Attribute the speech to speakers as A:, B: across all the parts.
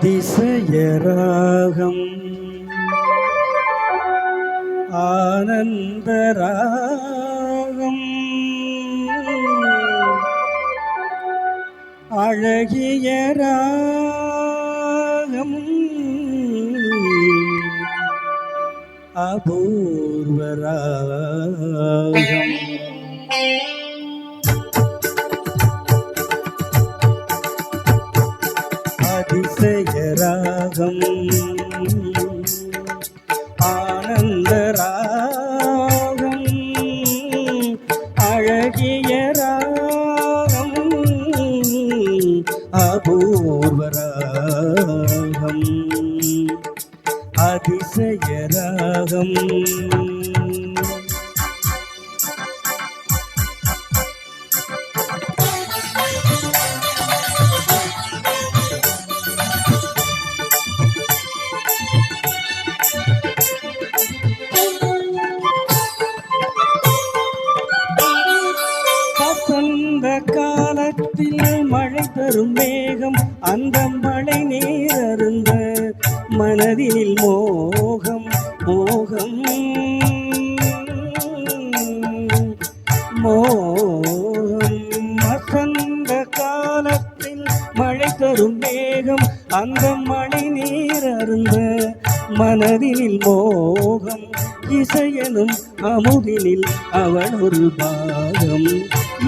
A: அதிசயராகம் ஆனந்தராகம் அழகிய ராகம் அபூர்வ ராகம் அதிசயராகம் ஆனந்தராகம் அழகிய ராகம் அபூர்வ ராகம் அதிசயராகம் காலத்தில் மழை தரும் மேகம் அந்த மழை நீர் அருந்த மனதில் மோகம் மோகம் மோகம் வசந்த காலத்தில் மழை தரும் மேகம் அந்த மழை நீர் அருந்த மனதில் மோகம் இசையனும் அமுதினில் அவள் ஒரு பாகம்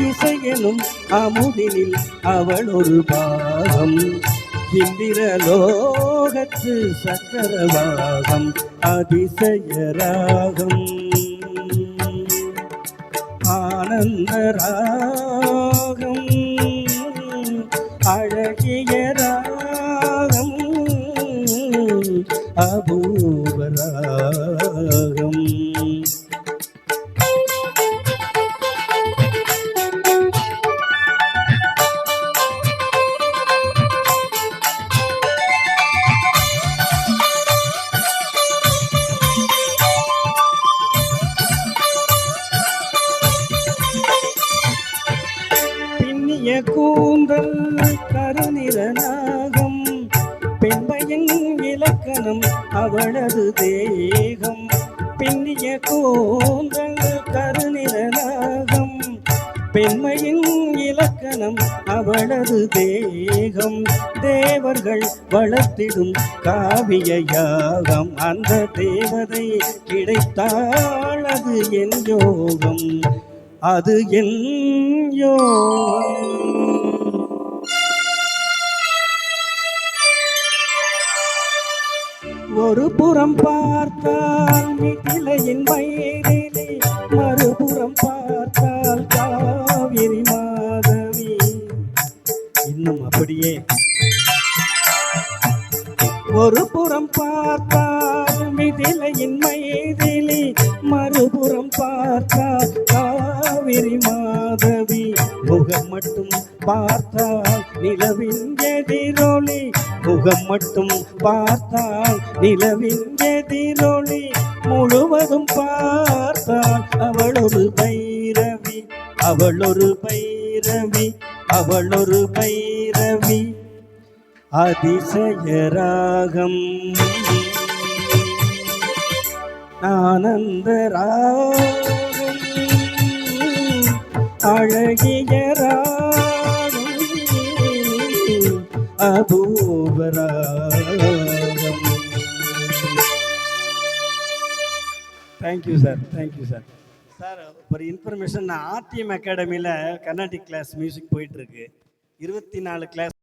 A: இசையனும் அமுதினில் அவள் ஒரு பாகம் இந்திரலோகத்து சக்கரவாகம் அதிசயராகம் ஆனந்தராகம் அழகிய ராகம் அபூர்வ ராகம் கூந்தல் கருநிறநாகம் பெண்மையின் இலக்கணம் அவளது தேகம் பின்னிய கூந்தல் கருநிறநாகம் பெண்மையின் இலக்கணம் அவளது தேகம் தேவர்கள் வளர்த்திடும் காவிய யாகம் அந்த தேவதை கிடைத்தாள் அது என் யோகம் அது என் யோகம் ஒரு புறம் பார்த்தால் மிதிலையின் வயிறிலே மறுபுறம் பார்த்தால் காவிரி மாதவி இன்னும் அப்படியே ஒரு புறம் பார்த்தால் மிதிலையின் வயிறிலே மறுபுறம் பார்த்தால் காவிரி மாதவி முகம் மட்டும் பார்த்தால் நிலவின் எதிரொலி முகம் மட்டும் பார்த்தால் நிலவின் எதிரொலி முழுவதும் பார்த்தால் அவளொரு பைரவி அவளொரு பைரவி அவளொரு பைரவி அதிசயராகம் ஆனந்தராகம் அழகிய ராகம் அபூர்வ ராகம். Thank you sir, thank you sir. Sir ஒரு இன்ஃபர்மேஷன், நான் ஆர்டிஎம் அகாடமியில் கர்நாடிக் கிளாஸ் மியூசிக் போயிட்டுருக்கு. 24 கிளாஸ்